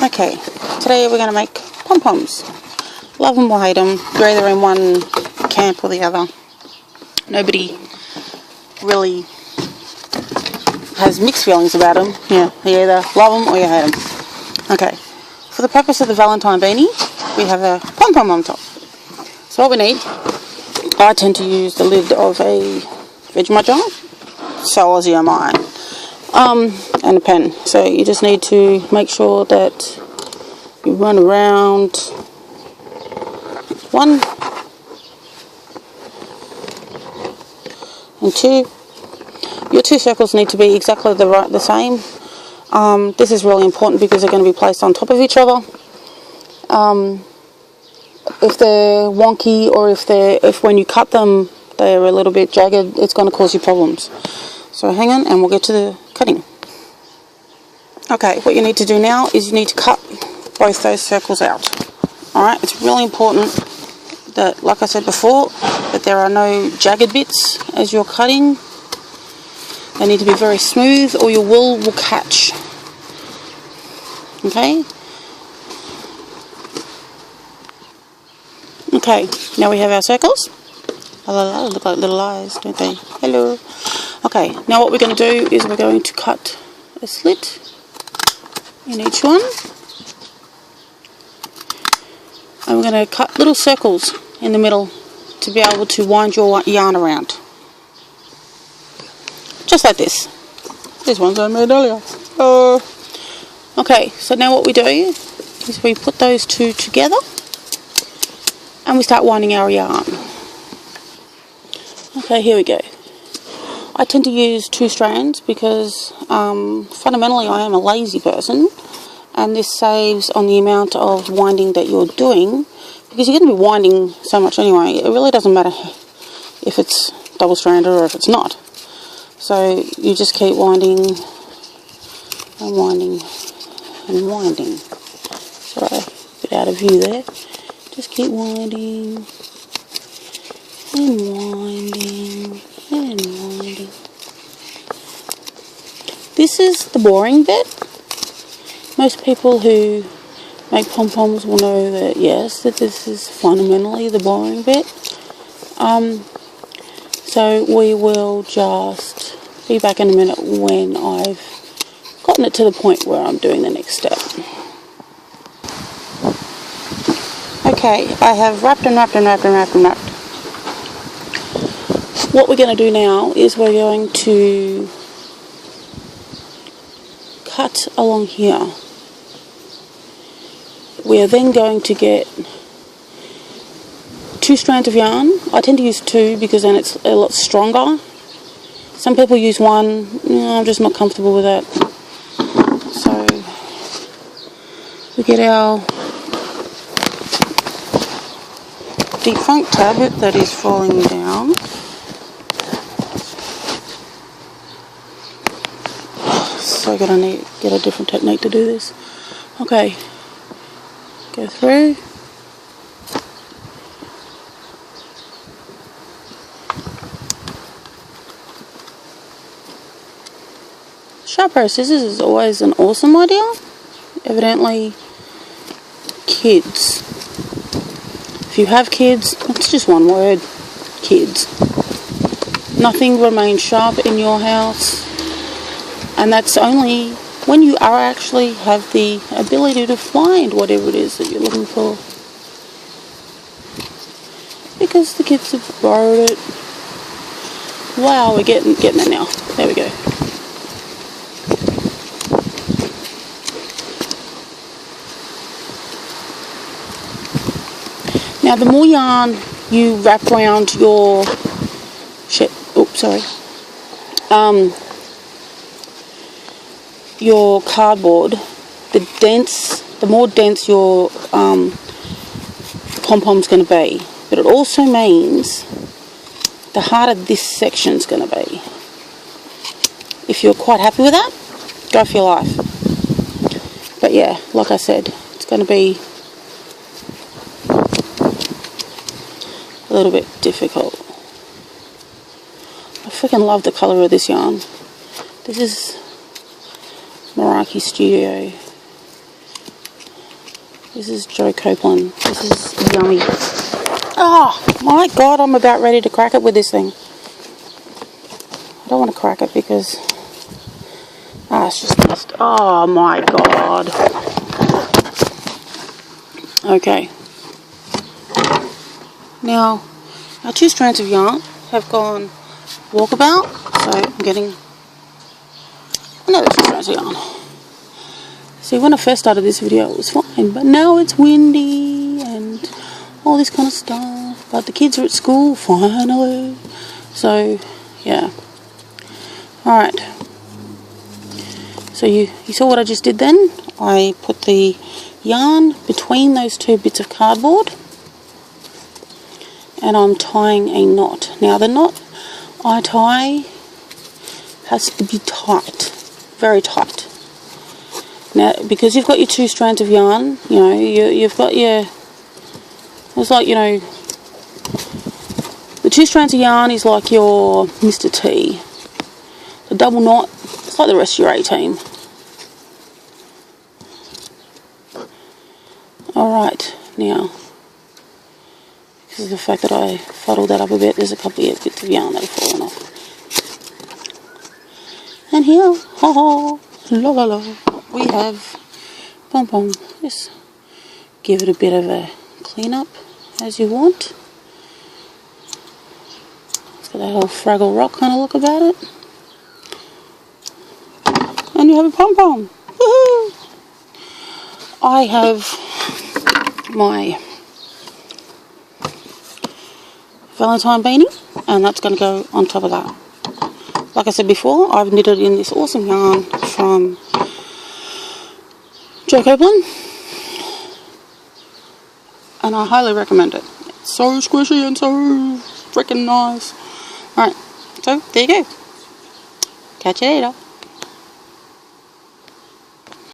Okay, today we're going to make pom-poms. Love them or hate them. You're either in one camp or the other. Nobody really has mixed feelings about them. Yeah, you either love them or you hate them. Okay, for the purpose of the Valentine Beanie, we have a pom-pom on top. So what we need, I tend to use the lid of a Vegemite jar. So Aussie am I. And a pen. So you just need to make sure that you run around one and two. Your two circles need to be exactly the same. This is really important because they're going to be placed on top of each other. If they're wonky or if when you cut them they're a little bit jagged, it's going to cause you problems. So hang on and we'll get to the cutting. Okay, what you need to do now is you need to cut both those circles out. Alright, it's really important that, like I said before, that there are no jagged bits as you're cutting. They need to be very smooth or your wool will catch. Okay? Okay, now we have our circles. They look like little eyes, don't they? Hello. Okay, now what we're going to do is we're going to cut a slit in each one. And we're going to cut little circles in the middle to be able to wind your yarn around. Just like this. These ones I made earlier. Okay, so now what we do is we put those two together and we start winding our yarn. Okay, here we go. I tend to use 2 strands because fundamentally I am a lazy person, and this saves on the amount of winding that you're doing, because you're going to be winding so much anyway. It really doesn't matter if it's double stranded or if it's not. So you just keep winding and winding and winding. Sorry, a bit out of view there. Just keep winding and winding and winding. This is the boring bit. Most people who make pom-poms will know that, yes, that this is fundamentally the boring bit. So we will just be back in a minute when I've gotten it to the point where I'm doing the next step. Okay, I have wrapped and wrapped and wrapped and wrapped and wrapped. What we're going to do now is we're going to cut along here. We are then going to get 2 strands of yarn. I tend to use 2 because then it's a lot stronger. Some people use 1. I'm just not comfortable with that. So we get our defunct tablet that is falling down. So I'm going to get a different technique to do this. Okay, go through. Sharp pair of scissors is always an awesome idea. Evidently, kids. If you have kids, it's just one word, kids. Nothing remains sharp in your house. And that's only when you are actually have the ability to find whatever it is that you're looking for. Because the kids have borrowed it. Wow, we're getting it now. There we go. Now the more yarn you wrap around your your cardboard, the more dense your pom-pom's going to be. But it also means the harder this section's going to be. If you're quite happy with that, go for your life. But yeah, like I said, it's going to be a little bit difficult. I freaking love the colour of this yarn. This is Meraki Studio This is Joe Copeland. This is yummy. Oh my god, I'm about ready to crack it with this thing. I don't want to crack it because it's just oh my god. Okay. Now our 2 strands of yarn have gone walkabout, so I'm getting another 2 strands of yarn. See, when I first started this video it was fine, but now it's windy and all this kind of stuff, but the kids are at school finally, so yeah. Alright, so you saw what I just did then. I put the yarn between those 2 bits of cardboard and I'm tying a knot. Now the knot I tie has to be tight, very tight. Now because you've got your 2 strands of yarn, you know, you've got your, it's like, you know, the 2 strands of yarn is like your Mr. T. The double knot, it's like the rest of your A-team. Alright, now, because of the fact that I fuddled that up a bit, there's a couple of bits of yarn that have fallen off. And here, ha ha, la la la, we have Pom Pom. Just give it a bit of a clean up as you want. It's got that whole Fraggle Rock kind of look about it. And you have a Pom Pom. Woohoo! I have my Valentine Beanie, and that's going to go on top of that. Like I said before, I've knitted in this awesome yarn from Joe Copeland, and I highly recommend it. It's so squishy and so freaking nice. Alright, so there you go. Catch you later.